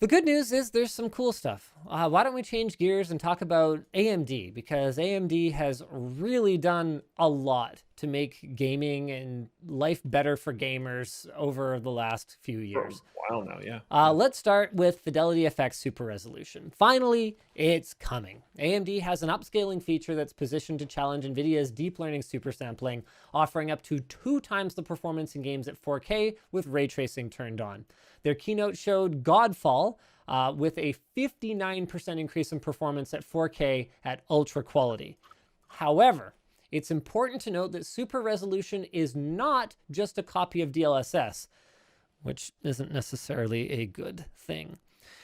The good news is there's some cool stuff. Why don't we change gears and talk about AMD? Because AMD has really done a lot to make gaming and life better for gamers over the last few For a years. while now, yeah. Let's start with Fidelity FX Super Resolution. Finally, it's coming. AMD has an upscaling feature that's positioned to challenge Nvidia's deep learning super sampling, offering up to 2 times the performance in games at 4K with ray tracing turned on. Their keynote showed Godfall with a 59% increase in performance at 4K at ultra quality. However, it's important to note that Super Resolution is not just a copy of DLSS, which isn't necessarily a good thing.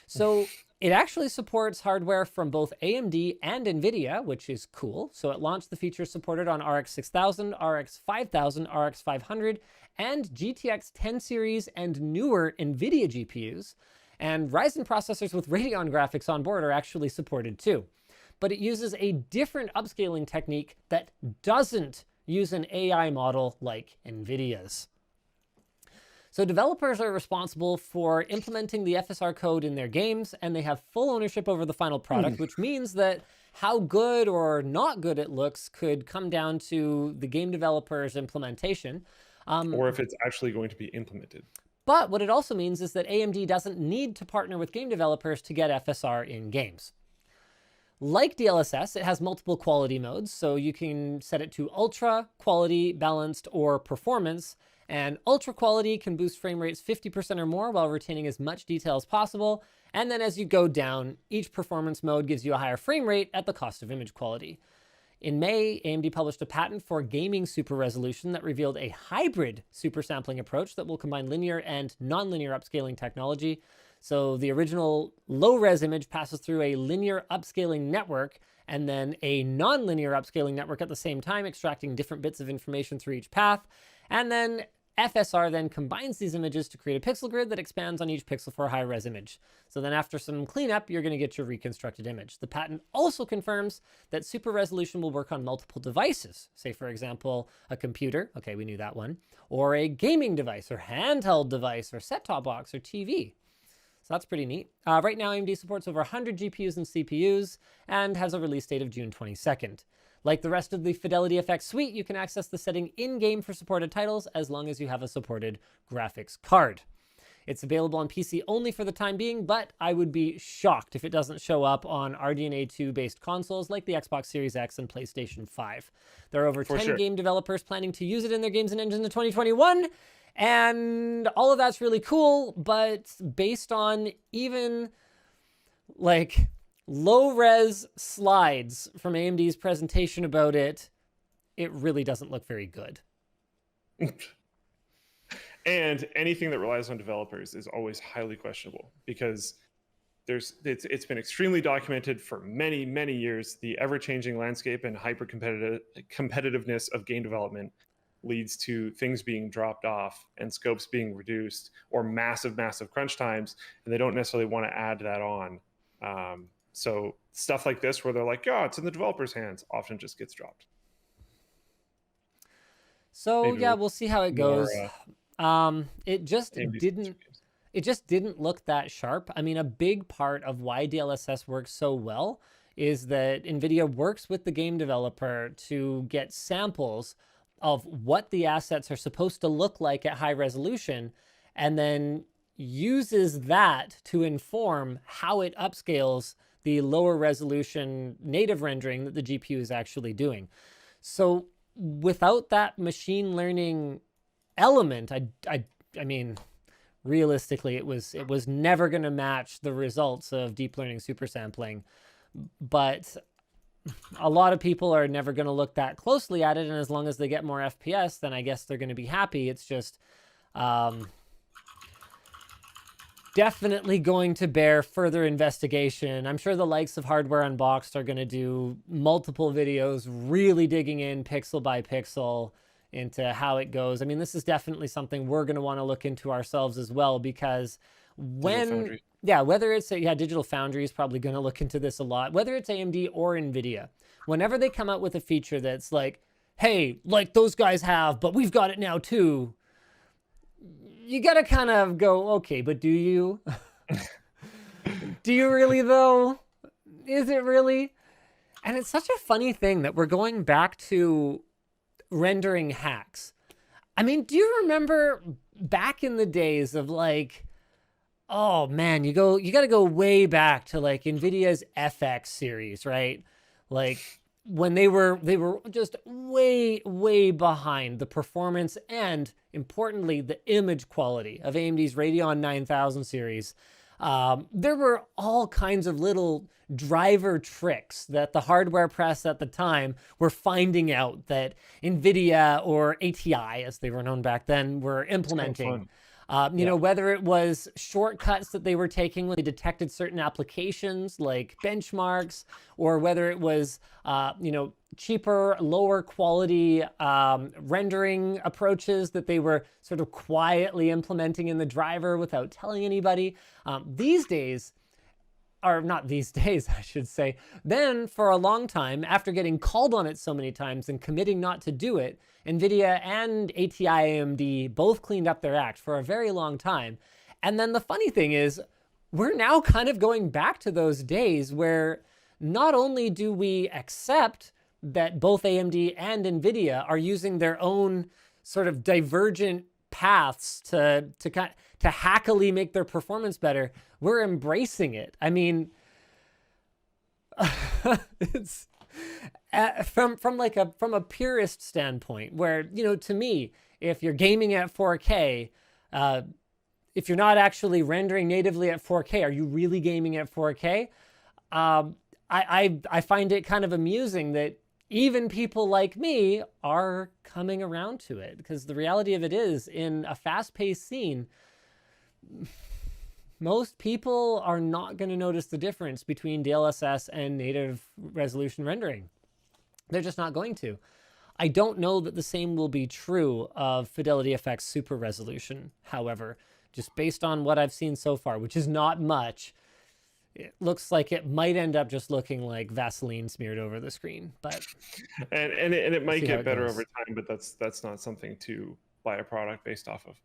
So it actually supports hardware from both AMD and Nvidia, which is cool. So at launch, the feature supported on RX 6000, RX 5000, RX 500, and GTX 10 series and newer Nvidia GPUs. And Ryzen processors with Radeon graphics on board are actually supported too. But it uses a different upscaling technique that doesn't use an AI model like Nvidia's. So developers are responsible for implementing the FSR code in their games, and they have full ownership over the final product, which means that how good or not good it looks could come down to the game developer's implementation. Or if it's actually going to be implemented. But what it also means is that AMD doesn't need to partner with game developers to get FSR in games. Like DLSS, it has multiple quality modes, so you can set it to ultra, quality, balanced, or performance. And ultra quality can boost frame rates 50% or more while retaining as much detail as possible. And then as you go down, each performance mode gives you a higher frame rate at the cost of image quality. In May, AMD published a patent for gaming super resolution that revealed a hybrid super sampling approach that will combine linear and non-linear upscaling technology. So the original low-res image passes through a linear upscaling network and then a non-linear upscaling network at the same time, extracting different bits of information through each path. And then FSR then combines these images to create a pixel grid that expands on each pixel for a high-res image. So then after some cleanup, you're going to get your reconstructed image. The patent also confirms that super resolution will work on multiple devices. Say, for example, a computer, okay, we knew that one, or a gaming device, or handheld device, or set-top box, or TV. So that's pretty neat. Right now, AMD supports over 100 GPUs and CPUs and has a release date of June 22nd. Like the rest of the Fidelity FX suite, you can access the setting in-game for supported titles as long as you have a supported graphics card. It's available on PC only for the time being, but I would be shocked if it doesn't show up on RDNA 2 based consoles like the Xbox Series X and PlayStation 5. There are over 10 game developers planning to use it in their games and engines in 2021, and all of that's really cool, but based on even like low-res slides from AMD's presentation about it, it really doesn't look very good. And anything that relies on developers is always highly questionable because it's been extremely documented for many, many years. The ever-changing landscape and competitiveness of game development leads to things being dropped off and scopes being reduced or massive crunch times, and they don't necessarily want to add that on. So stuff like this where they're like, oh, it's in the developer's hands, often just gets dropped. So maybe yeah, we'll see how it goes. It just didn't look that sharp. I mean, a big part of why DLSS works so well is that NVIDIA works with the game developer to get samples of what the assets are supposed to look like at high resolution, and then uses that to inform how it upscales the lower resolution native rendering that the GPU is actually doing. So without that machine learning element, I mean, realistically, it was never going to match the results of deep learning super sampling. But a lot of people are never going to look that closely at it, and as long as they get more FPS, then I guess they're going to be happy. It's just definitely going to bear further investigation. I'm sure the likes of Hardware Unboxed are going to do multiple videos really digging in pixel by pixel into how it goes. I mean, this is definitely something we're going to want to look into ourselves as well, because when, whether it's, Digital Foundry is probably going to look into this a lot, whether it's AMD or NVIDIA, whenever they come out with a feature that's like, hey, like those guys have, but we've got it now too, you got to kind of go, okay, but do you? Do you really though? Is it really? And it's such a funny thing that we're going back to rendering hacks. I mean, do you remember back in the days of like, oh man, you got to go way back to like Nvidia's FX series, right? Like when they were just way behind the performance and importantly the image quality of AMD's Radeon 9000 series. There were all kinds of little driver tricks that the hardware press at the time were finding out that Nvidia or ATI, as they were known back then, were implementing. You know, whether it was shortcuts that they were taking when they detected certain applications like benchmarks, or whether it was, you know, cheaper, lower quality rendering approaches that they were sort of quietly implementing in the driver without telling anybody. These days, or not these days, I should say, then for a long time, after getting called on it so many times and committing not to do it, Nvidia and ATI AMD both cleaned up their act for a very long time. And then the funny thing is, we're now kind of going back to those days where not only do we accept that both AMD and Nvidia are using their own sort of divergent paths to hackily make their performance better, we're embracing it. I mean, it's from a purist standpoint, where, you know, to me, if you're gaming at 4K, if you're not actually rendering natively at 4K, are you really gaming at 4K? I find it kind of amusing that even people like me are coming around to it, because the reality of it is, in a fast-paced scene, most people are not going to notice the difference between DLSS and native resolution rendering. They're just not going to. I don't know that the same will be true of Fidelity FX Super Resolution, however, just based on what I've seen so far, which is not much. It looks like it might end up just looking like Vaseline smeared over the screen, but and it might get better over time, but that's not something to buy a product based off of.